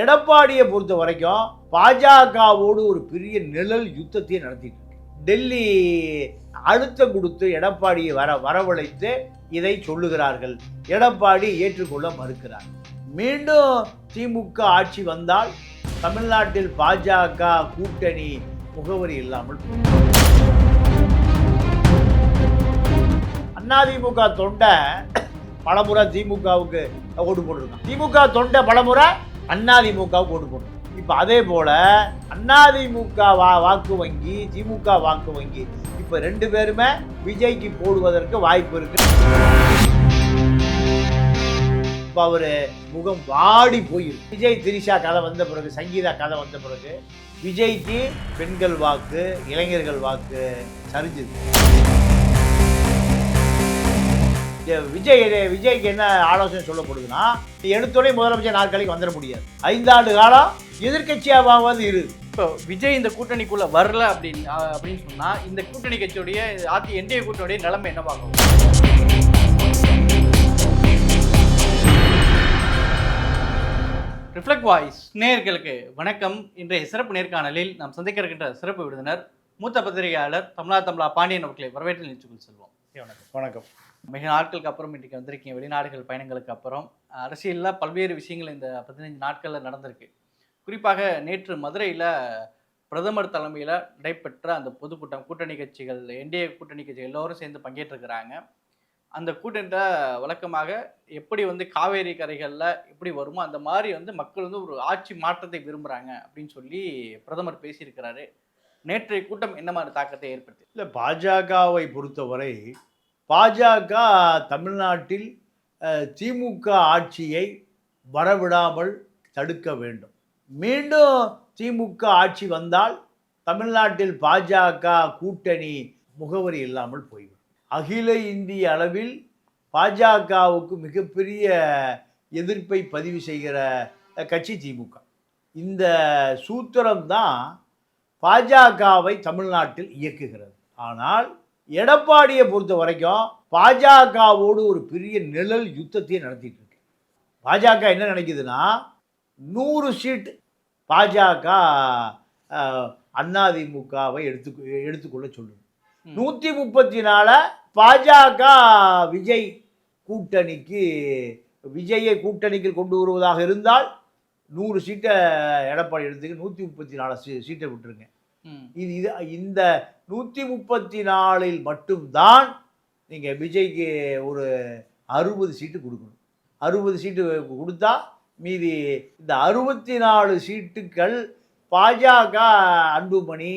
எடப்பாடியை பொறுத்த வரைக்கும் பாஜகவோடு ஒரு பெரிய நிழல் யுத்தத்தை நடத்திட்டு இருக்கு. டெல்லி அழுத்தம் கொடுத்து எடப்பாடியை வரவழைத்து இதை சொல்லுகிறார்கள். எடப்பாடி ஏற்றுக்கொள்ள மறுக்கிறார். மீண்டும் திமுக ஆட்சி வந்தால் தமிழ்நாட்டில் பாஜக கூட்டணி முகவரி இல்லாமல் அதிமுக தொண்டை பலமுறை திமுகவுக்கு ஓட்டு போட்டிருக்கான். திமுக தொண்டை பலமுறை அதிமுகவுக்கு ஓட்டு போட்டிருக்கான். இப்போ அதே போல அதிமுக வாக்கு வங்கி திமுக வாக்கு வங்கி இப்போ ரெண்டு பேருமே விஜய்க்கு போடுவதற்கு வாய்ப்பு இருக்கு. இப்போ அவரு முகம் வாடி போயிருக்கு. விஜய் திரிஷா கதை வந்த பிறகு, சங்கீதா கதை வந்த பிறகு விஜய்க்கு பெண்கள் வாக்கு, இளைஞர்கள் வாக்கு சரிஞ்சுது. விஜய்க்கு என்ன ஆலோசனை சொல்லப்படுதுன்னா, எடுத்தோடனே முதலமைச்சர் நாற்காலிக்கு வந்துட முடியாது. 5 ஆண்டு காலம் எதிர்கட்சியாவது இரு. இப்போ விஜய் இந்த கூட்டணிக்குள்ள வரல அப்படின்னு சொன்னா இந்த கூட்டணி கட்சியுடைய என்டிஏ கூட்டணியுடைய நிலைமை என்னவாகும்? ரிஃப்ளெக்ட் வாய்ஸ் நேயர்களுக்கு வணக்கம். இன்றைய சிறப்பு நேர்காணலில் நாம் சந்திக்க இருக்கின்ற சிறப்பு விருந்தினர் மூத்த பத்திரிகையாளர் தமிழா பாண்டியன் அவர்களை வரவேற்று நிகழ்ச்சிக்குள் செல்வோம். வணக்கம். மிக நாட்களுக்கு அப்புறம் இன்றைக்கு வந்திருக்கீங்க. வெளிநாடுகள் பயணங்களுக்கு அப்புறம் அரசியலில் பல்வேறு விஷயங்கள் இந்த 15 நாட்களில் நடந்திருக்கு. குறிப்பாக நேற்று மதுரையில் பிரதமர் தலைமையில் நடைபெற்ற அந்த பொதுக்கூட்டம், கூட்டணி கட்சிகள், என்டிஏ கூட்டணி கட்சிகள் எல்லோரும் சேர்ந்து பங்கேற்றிருக்கிறாங்க. அந்த கூட்டணியில் வழக்கமாக எப்படி காவேரி கரைகளில் எப்படி வருமோ அந்த மாதிரி மக்கள் ஒரு ஆட்சி மாற்றத்தை விரும்புகிறாங்க அப்படின்னு சொல்லி பிரதமர் பேசியிருக்கிறாரு. நேற்றைய கூட்டம் என்ன மாதிரி தாக்கத்தை ஏற்படுத்தி? இல்லை, பாஜகவை பொறுத்தவரை பாஜக தமிழ்நாட்டில் திமுக ஆட்சியை வரவிடாமல் தடுக்க வேண்டும். மீண்டும் திமுக ஆட்சி வந்தால் தமிழ்நாட்டில் பாஜக கூட்டணி முகவரி இல்லாமல் போய்விடும். அகில இந்திய அளவில் பாஜகவுக்கு மிகப்பெரிய எதிர்ப்பை பதிவு செய்கிற கட்சி திமுக. இந்த சூத்திரம்தான் பாஜகவை தமிழ்நாட்டில் இயக்குகிறது. ஆனால் எடப்பாடியை பொறுத்த வரைக்கும் பாஜகவோடு ஒரு பெரிய நிழல் யுத்தத்தை நடத்திட்டு இருக்கு. பாஜக என்ன நினைக்குதுன்னா, 100 சீட் பாஜக அதிமுகவை எடுத்துக்கொள்ள சொல்லுது. 134 பாஜக விஜய் விஜயை கூட்டணிக்கு கொண்டு வருவதாக இருந்தால் 100 சீட்டை எடப்பாடி எடுத்துக்கு 134 சீட்டை விட்டுருங்க. இந்த 134 மட்டும்தான் நீங்கள் விஜய்க்கு ஒரு 60 சீட்டு கொடுக்கணும். 60 சீட்டு கொடுத்தா மீதி இந்த 64 சீட்டுக்கள் பாஜக அன்புமணி,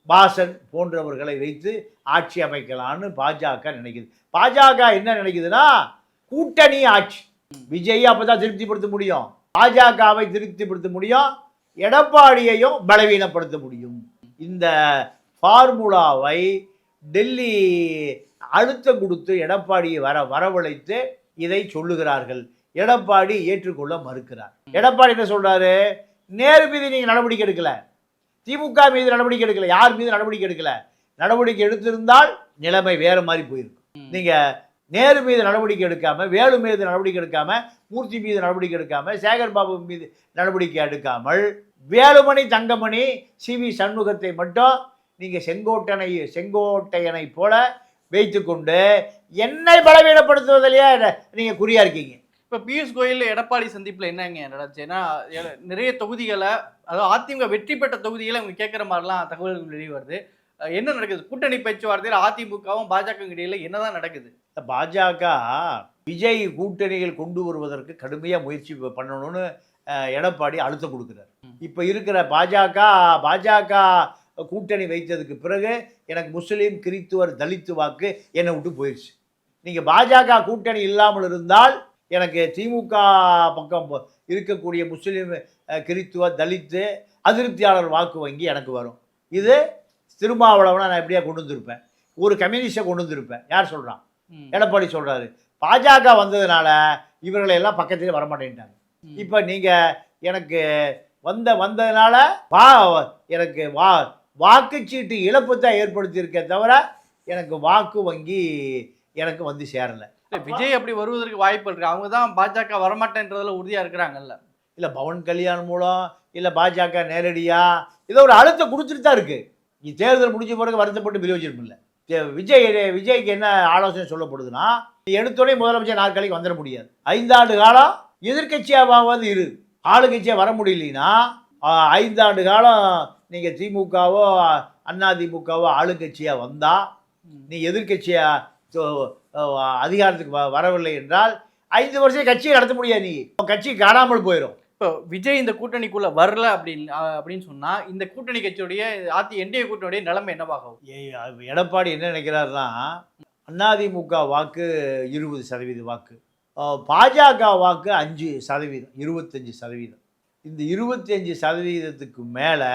பாசன் போன்றவர்களை வைத்து ஆட்சி அமைக்கலான்னு பாஜக நினைக்குது. பாஜக என்ன நினைக்குதுன்னா, கூட்டணி ஆட்சி. விஜய் அப்பதான் திருப்திப்படுத்த முடியும், பாஜகவை திருப்திப்படுத்த முடியும், எடப்பாடியையும் பலவீனப்படுத்த முடியும். இந்த ஃபார்முலாவை டெல்லி அழுத்தம் கொடுத்து எடப்பாடியை வரவழைத்து இதை சொல்லுகிறார்கள். எடப்பாடி ஏற்றுக்கொள்ள மறுக்கிறார். எடப்பாடி என்ன சொல்றாரு? நேரு மீது நீங்க நடவடிக்கை எடுக்கல, திமுக மீது நடவடிக்கை எடுக்கல, யார் மீது நடவடிக்கை எடுக்கல. நடவடிக்கை எடுத்திருந்தால் நிலைமை வேற மாதிரி போயிருக்கும். நீங்க நேரு மீது நடவடிக்கை எடுக்காம, வேலு மீது நடவடிக்கை எடுக்காம, மூர்த்தி மீது நடவடிக்கை எடுக்காம, சேகர் பாபு மீது நடவடிக்கை எடுக்காமல், வேலுமணி, தங்கமணி, சிவி சண்முகத்தை மட்டும் நீங்க செங்கோட்டையனை போல வைத்துக்கொண்டு என்னை பலவீனப்படுத்துவதிலேயே நீங்க குறியா இருக்கீங்க. இப்போ பியூஷ் கோயல் எடப்பாடி சந்திப்பில் என்னங்க நடந்துச்சுன்னா, நிறைய தொகுதிகளை, அதாவது அதிமுக வெற்றி பெற்ற தொகுதிகளை அவங்க கேட்குற மாதிரிலாம் தகவல்கள் வெளியே வருது. என்ன நடக்குது? கூட்டணி பேச்சுவார்த்தையில் அதிமுகவும் பாஜக இடையில என்னதான் நடக்குது? பாஜக விஜய் கூட்டணிகள் கொண்டு வருவதற்கு கடுமையாக முயற்சி பண்ணணும்னு எடப்பாடி அழுத்தம் கொடுக்குறாரு. இப்போ இருக்கிற பாஜக கூட்டணி வைத்ததுக்கு பிறகு எனக்கு முஸ்லீம், கிறித்துவர், தலித்து வாக்கு என்னை விட்டு போயிடுச்சு. நீங்கள் பாஜக கூட்டணி இல்லாமல் இருந்தால் எனக்கு திமுக பக்கம் இருக்கக்கூடிய முஸ்லீம், கிறித்துவர், தலித்து, அதிருப்தியாளர் வாக்கு வங்கி எனக்கு வரும். இது திருமாவளவனை நான் எப்படியா கொண்டு வந்திருப்பேன், ஒரு கம்யூனிஸ்டை கொண்டு வந்திருப்பேன். யார் சொல்கிறான்? எடப்பாடி சொல்கிறாரு. பாஜக வந்ததுனால இவர்களை எல்லாம் பக்கத்திலே வரமாட்டேன்ட்டாங்க. இப்போ நீங்கள் எனக்கு வந்ததுனால எனக்கு வாக்குச்சீட்டு இழப்பு தான் ஏற்படுத்தியிருக்கே தவிர எனக்கு வாக்கு வங்கி எனக்கு சேரலை. விஜய் அப்படி வருவதற்கு வாய்ப்பு இருக்கு. அவங்க தான் பாஜக வரமாட்டேன்றதுல உறுதியா இருக்கிறாங்கல்ல. இல்லை பவன் கல்யாண் மூலம் இல்லை பாஜக நேரடியா ஏதோ ஒரு அழுத்தம் கொடுத்துட்டு தான் இருக்கு. தேர்தல் முடிஞ்ச பிறகு வருத்தப்பட்டு விநியோகிச்சிருப்பில்ல. விஜய்க்கு என்ன ஆலோசனை சொல்லப்படுதுன்னா, எடுத்தோடனே முதலமைச்சர் நாற்காலிக்கு வந்துட முடியாது. 5 ஆண்டு காலம் எதிர்கட்சியாவது இரு, ஆளுங்கட்சியாக வர முடியலன்னா 5 ஆண்டு காலம் நீங்கள் திமுகவோ அதிமுகவோ ஆளுங்கட்சியாக வந்தால், நீ எதிர்கட்சியா அதிகாரத்துக்கு வரவில்லை என்றால் 5 வருஷம் கட்சியை நடத்த முடியாது. நீ கட்சி காணாமல் போயிடும். இப்போ விஜய் இந்த கூட்டணிக்குள்ள வரல அப்படின்னு சொன்னா இந்த கூட்டணி கட்சியுடைய என்டிஏ கூட்டணியுடைய நிலைமை என்னவாகும்? எடப்பாடி என்ன நினைக்கிறாருன்னா, அதிமுக வாக்கு 20% வாக்கு, பாஜக வாக்கு 5%, 25%. இந்த 25%க்கு மேலே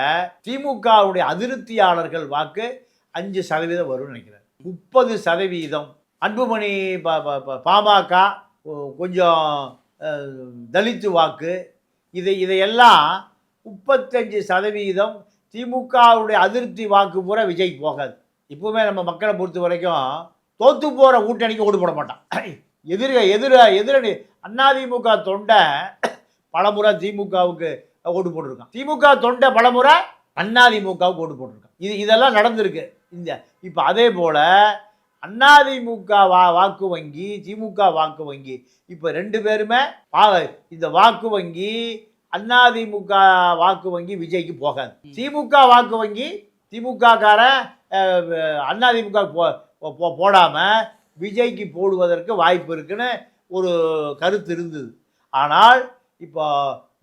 திமுகவுடைய அதிருப்தியாளர்கள் வாக்கு 5% வரும்னு நினைக்கிறார். 30% அன்புமணி பாமக கொஞ்சம் தலித்து வாக்கு, இதையெல்லாம் 35% திமுகவுடைய அதிருப்தி வாக்கு பூரா விஜய் போகாது. இப்போவுமே நம்ம மக்களை பொறுத்த வரைக்கும் தோத்து போகிற கூட்டணிக்கு ஓட்டு போட மாட்டான். எதிரணி அதிமுக தொண்டை பலமுறை திமுகவுக்கு ஓட்டு போட்டிருக்கான். திமுக தொண்டை பலமுறை அதிமுகவுக்கு ஓட்டு போட்டிருக்கான். இதெல்லாம் நடந்திருக்கு. இப்போ அதே போல் அதிமுக வாக்கு வங்கி, திமுக வாக்கு வங்கி, இப்போ 2 பேருமே இந்த வாக்கு வங்கி அதிமுக வாக்கு வங்கி விஜய்க்கு போகாது. திமுக வாக்கு வங்கி திமுககாரன் அதிமுக போடாமல் விஜய்க்கு போடுவதற்கு வாய்ப்பு இருக்குன்னு ஒரு கருத்து இருந்தது. ஆனால் இப்போ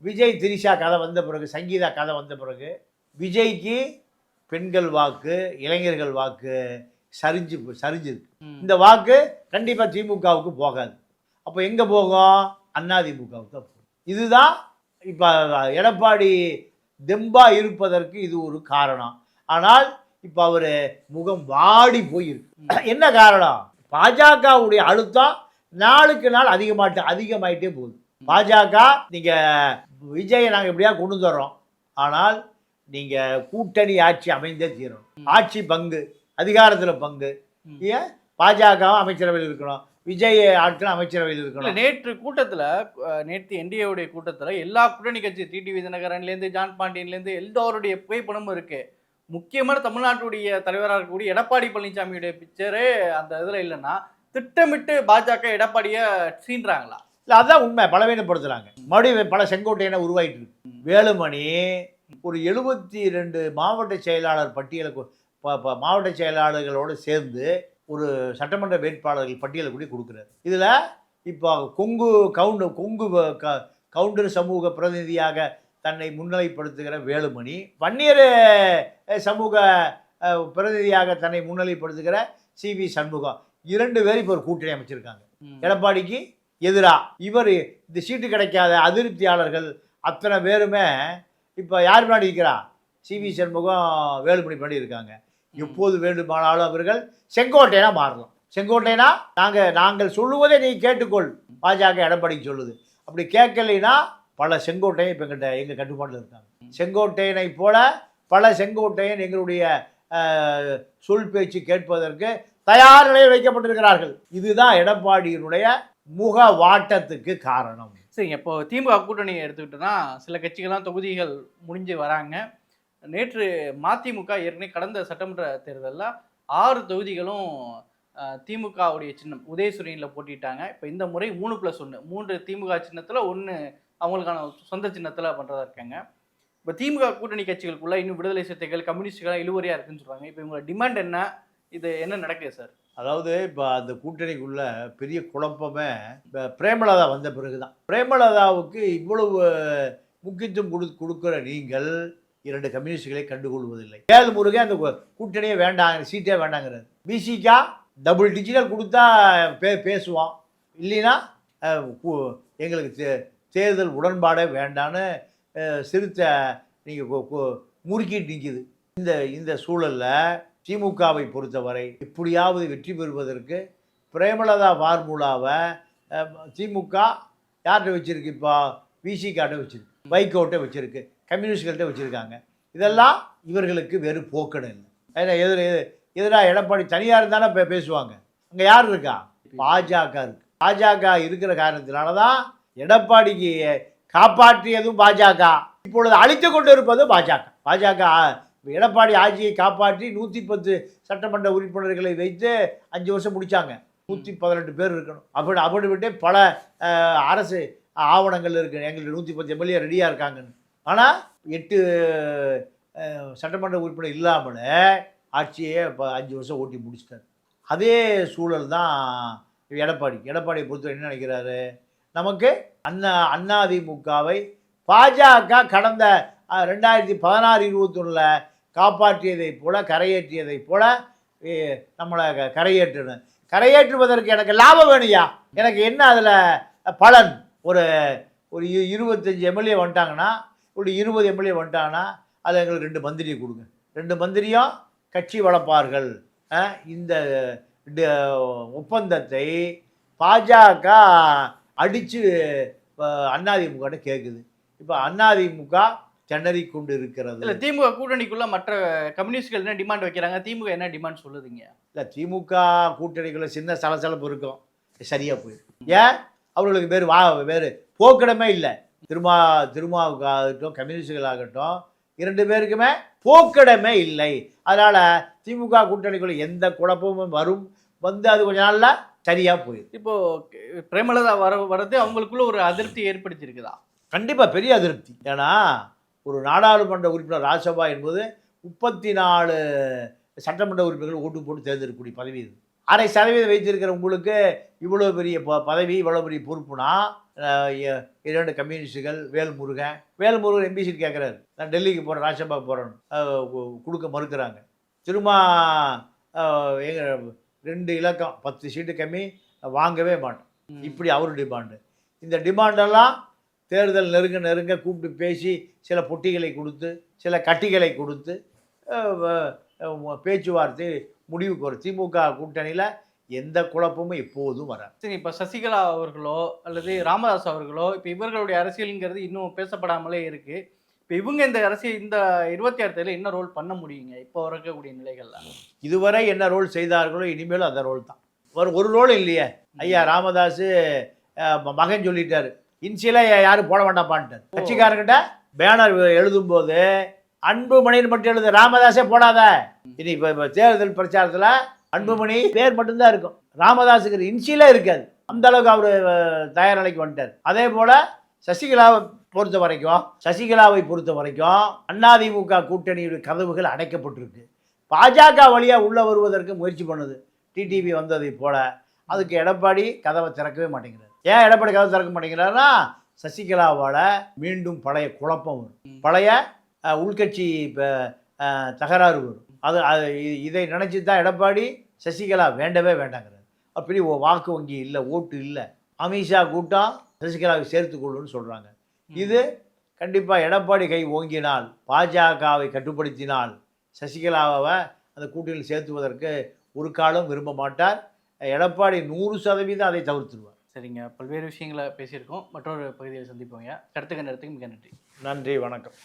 விஜய் திரிஷா கதை வந்த பிறகு, சங்கீதா கதை வந்த பிறகு விஜய்க்கு பெண்கள் வாக்கு, இளைஞர்கள் வாக்கு சரிஞ்சிருக்கு. இந்த வாக்கு கண்டிப்பாக திமுகவுக்கு போகாது. அப்போ எங்கே போகும்? அதிமுகவுக்கு தான் போகும். இதுதான் இப்போ எடப்பாடி தெம்பா இருப்பதற்கு இது ஒரு காரணம். ஆனால் இப்போ அவர் முகம் வாடி போயிருக்கு. என்ன காரணம்? பாஜகவுடைய அழுத்தம் நாளுக்கு நாள் அதிகமாயிட்டே போகுது. பாஜக நீங்கள் விஜயை நாங்கள் எப்படியா கொண்டு தர்றோம், ஆனால் நீங்கள் கூட்டணி ஆட்சி அமைந்தே தீரணும். ஆட்சி பங்கு, அதிகாரத்தில் பங்கு. ஏன் பாஜகவும் அமைச்சரவையில் இருக்கணும், விஜய் ஆட்களும் அமைச்சரவையில் இருக்கணும். நேற்று என்டிஏவுடைய கூட்டத்தில் எல்லா கூட்டணி கட்சி டிடிவி தினகரன்லேருந்து ஜான் பாண்டியன்லேருந்து எல்லோருடைய புகைப்படமும் இருக்கு. முக்கியமான தமிழ்நாட்டுடைய தலைவராக இருக்கக்கூடிய எடப்பாடி பழனிசாமியுடைய பிக்சரே அந்த இதில் இல்லைன்னா திட்டமிட்டு பாஜக எடப்பாடியை சீன்றாங்களா? இல்லை, அதுதான் உண்மை. பலவீனப்படுத்துகிறாங்க. மறுபடியும் பல செங்கோட்டையனை உருவாயிட்டு இருக்கு. வேலுமணி ஒரு 72 மாவட்ட செயலாளர் பட்டியலுக்கு மாவட்ட செயலாளர்களோடு சேர்ந்து ஒரு சட்டமன்ற வேட்பாளர்கள் பட்டியலை கூட கொடுக்குறாரு. இதில் இப்போ கொங்கு கவுண்டர் சமூக பிரதிநிதியாக தன்னை முன்னிலைப்படுத்துகிற வேலுமணி, வன்னியர் சமூக பிரதிநிதியாக தன்னை முன்னிலைப்படுத்துகிற சிவி சண்முகம், 2 பேர் இப்போ ஒரு கூட்டணி அமைச்சிருக்காங்க எடப்பாடிக்கு எதிராக. இவர் இந்த சீட்டு கிடைக்காத அதிருப்தியாளர்கள் அத்தனை பேருமே இப்போ யார் முன்னாடி இருக்கிறா? சிவி சண்முகம், வேலுமணி பண்ணி இருக்காங்க. எப்போது வேண்டுமானாலும் அவர்கள் செங்கோட்டையனா மாறலாம். செங்கோட்டையனா நாங்கள் சொல்லுவதை நீ கேட்டுக்கொள், பாஜக எடப்பாடிக்கு சொல்லுது. அப்படி கேட்கலைன்னா பல செங்கோட்டையன் இப்போ எங்கள் கட்டுப்பாட்டில் இருக்காங்க. செங்கோட்டையனை போல பல செங்கோட்டையன் எங்களுடைய சொல் பேச்சு கேட்பதற்கு தயார் நிலையில் வைக்கப்பட்டிருக்கிறார்கள். இதுதான் எடப்பாடியினுடைய முக வாட்டத்துக்கு காரணம். சரி, இப்போ திமுக கூட்டணியை எடுத்துக்கிட்டோன்னா சில கட்சிகள்லாம் தொகுதிகள் முடிஞ்சு வராங்க. நேற்று மதிமுக ஏற்கனவே கடந்த சட்டமன்ற தேர்தலில் 6 தொகுதிகளும் திமுகவுடைய சின்னம் உதயசூரியனில் போட்டிட்டாங்க. இப்போ இந்த முறை 3+1, 3 திமுக சின்னத்தில் 1 அவங்களுக்கான சொந்த சின்னத்தில் பண்ணுறதா இருக்காங்க. இப்போ திமுக கூட்டணி கட்சிகளுக்குள்ள இன்னும் விடுதலை சிறுத்தைகள், கம்யூனிஸ்டுகளாக இழுவரியாக இருக்குன்னு சொல்கிறாங்க. இப்போ இவங்களோட டிமாண்ட் என்ன? இது என்ன நடக்குது சார்? அதாவது இப்போ அந்த கூட்டணிக்குள்ள பெரிய குழப்பமே இப்போ பிரேமலதா வந்த பிறகு தான். பிரேமலதாவுக்கு இவ்வளவு முக்கியத்துவம் கொடுக்குற நீங்கள் 2 கம்யூனிஸ்டுகளை கண்டுகொள்வதில்லை. முருகன் அந்த கூட்டணியே வேண்டாங்க, சீட்டே வேண்டாங்கிறார். பிசிகா டபுள் டிஜிட்டல் கொடுத்தா பேசுவோம், இல்லைன்னா எங்களுக்கு தேர்தல் உடன்பாடே வேண்டான்னு சிறுத்தை நீங்கள் முறுக்கிட்டு நிற்கிது. இந்த சூழலில் திமுகவை பொறுத்தவரை எப்படியாவது வெற்றி பெறுவதற்கு பிரேமலதா ஃபார்முலாவை திமுக யார்கிட்ட வச்சுருக்கு? இப்போ விசிகாட்ட வச்சுருக்கு, வைகோட்டை வச்சுருக்கு, கம்யூனிஸ்ட்கள்கிட்ட வச்சுருக்காங்க. இதெல்லாம் இவர்களுக்கு வேறு போக்கணும் இல்லை. ஏன்னா எதிராக எடப்பாடி தனியாக இருந்தானே பேசுவாங்க. அங்கே யார் இருக்கா? பாஜக இருக்குது. பாஜக இருக்கிற காரணத்தினால தான் எடப்பாடிக்கு காப்பாற்றியதும் பாஜக, இப்பொழுது அழித்து கொண்டு இருப்பது பாஜக. எடப்பாடி ஆட்சியை காப்பாற்றி 110 சட்டமன்ற உறுப்பினர்களை வைத்து 5 வருஷம் முடித்தாங்க. 118 பேர் இருக்கணும். அப்படி விட்டு பல அரசு ஆவணங்கள் இருக்குது, எங்களுக்கு 110 எம்எல்ஏ ரெடியாக இருக்காங்கன்னு. ஆனால் 8 சட்டமன்ற உறுப்பினர் இல்லாமல் ஆட்சியே இப்போ 5 வருஷம் ஓட்டி முடிச்சிட்டார். அதே சூழல் தான் எடப்பாடியை பொறுத்தவரை என்ன நினைக்கிறாரு, நமக்கு அதிமுகவை பாஜக கடந்த 2016-21 காப்பாற்றியதைப் போல கரையேற்றியதைப் போல நம்மளை கரையேற்றுவதற்கு எனக்கு லாபம் வேணுயா, எனக்கு என்ன அதில் பலன்? ஒரு 25 எம்எல்ஏ வந்துட்டாங்கன்னா, ஒரு 20 எம்எல்ஏ வந்துட்டாங்கன்னா அதில் எங்களுக்கு 2 மந்திரியை கொடுங்க, 2 மந்திரியும் கட்சி வளர்ப்பார்கள். இந்த ஒப்பந்தத்தை பாஜக அடித்து அதிமுக கேட்குது. இப்போ அதிமுக திணறி கொண்டு இருக்கிறது. இல்லை, திமுக கூட்டணிக்குள்ள மற்ற கம்யூனிஸ்ட்கள் என்ன டிமாண்ட் வைக்கிறாங்க, திமுக என்ன டிமாண்ட் சொல்லுதுங்க? இல்லை, திமுக கூட்டணிக்குள்ள சின்ன சலசலப்பு இருக்கும், சரியாக போயிடும். ஏன் அவர்களுக்கு வேறு போக்கிடமே இல்லை. திருமாவுக்காகட்டும் கம்யூனிஸ்டுகளாகட்டும் 2 பேருக்குமே போக்கிடமே இல்லை. அதனால் திமுக கூட்டணிக்குள்ள எந்த குழப்பமும் வந்து அது கொஞ்ச நாளில் சரியாக போயிடும். இப்போது பிரேமலதா வர்றது அவங்களுக்குள்ள ஒரு அதிருப்தி ஏற்படுத்தியிருக்குதா? கண்டிப்பாக பெரிய அதிருப்தி. ஏன்னா ஒரு நாடாளுமன்ற உறுப்பினர் ராஜ்யசபா என்பது 34 சட்டமன்ற உறுப்பினர்கள் ஓட்டு போட்டு தேர்ந்தெடுக்கக்கூடிய பதவி இது. 1/2% வைத்திருக்கிற உங்களுக்கு இவ்வளோ பெரிய பதவி, இவ்வளோ பெரிய பொறுப்புனா, 2 கம்யூனிஸ்டுகள், வேல்முருகன் எம்பி சீட் கேட்குறாரு, நான் டெல்லிக்கு போகிறேன், ராஜ்யசபா போகிறேன்னு கொடுக்க மறுக்கிறாங்க. திரும்ப 2 இலக்கம் 10 சீட்டு கம்மி வாங்கவே மாட்டோம், இப்படி அவர் டிமாண்டு. இந்த டிமாண்டெல்லாம் தேர்தல் நெருங்க கூப்பிட்டு பேசி சில பொட்டிகளை கொடுத்து சில கட்டிகளை கொடுத்து பேச்சுவார்த்தை முடிவுக்கு வரும். திமுக கூட்டணியில் எந்த குழப்பமும் எப்போதும் வராது. சரி, இப்போ சசிகலா அவர்களோ அல்லது ராமதாஸ் அவர்களோ இப்போ இவர்களுடைய அரசியலுங்கிறது இன்னும் பேசப்படாமலே இருக்குது. இப்போ இவங்க இந்த 26 தேர்தலில் என்ன ரோல் பண்ண முடியுங்க இப்போ இருக்கக்கூடிய நிலைகள்லாம்? இதுவரை என்ன ரோல் செய்தார்களோ இனிமேலும் அந்த ரோல் தான். ஒரு ரோல் இல்லையே. ஐயா ராமதாஸ் மகன் சொல்லிட்டாரு, இன்சியலாக யாரும் போட வேண்டாப்பான்ட்டார். கட்சிக்காரங்கிட்ட பேனர் எழுதும்போது அன்புமணின்னு மட்டும் எழுது, ராமதாஸே போடாத. இனி இப்போ தேர்தல் பிரச்சாரத்தில் அன்புமணி பேர் மட்டும்தான் இருக்கும், ராமதாஸுக்கு இன்சியலே இருக்காது. அந்த அளவுக்கு அவர் தயார் நிலைக்கு வந்துட்டார். அதே போல் சசிகலாவை பொறுத்த வரைக்கும் அதிமுக கூட்டணியுடைய கதவுகள் அடைக்கப்பட்டிருக்கு. பாஜக வழியாக உள்ளே வருவதற்கு முயற்சி பண்ணுது, டிடிவி வந்ததை போல. அதுக்கு எடப்பாடி கதவை திறக்கவே மாட்டேங்கிறார். ஏன் எடப்பாடி கதவை திறக்க மாட்டேங்கிறாருன்னா, சசிகலாவால் மீண்டும் பழைய குழப்பம் வரும், பழைய உள்கட்சி தகராறு வரும். இதை நினச்சி தான் எடப்பாடி சசிகலா வேண்டவே வேண்டாங்கிறார். அப்படி வாக்கு வங்கி இல்லை, ஓட்டு இல்லை. அமித்ஷா கூட்டம் சசிகலாவை சேர்த்துக்கொள்ளுன்னு சொல்கிறாங்க. இது கண்டிப்பாக எடப்பாடி கை ஓங்கினால், பாஜகவை கட்டுப்படுத்தினால் சசிகலாவை அந்த கூட்டணியில் சேர்த்துவதற்கு ஒரு காலம் விரும்ப மாட்டார். எடப்பாடி 100% அதை தவிர்த்துருவார். சரிங்க, பல்வேறு விஷயங்களை பேசியிருக்கோம். மற்றொரு பகுதியில் சந்திப்போங்க. கருத்துக்கு நேரத்துக்கு மிக நன்றி. நன்றி, வணக்கம்.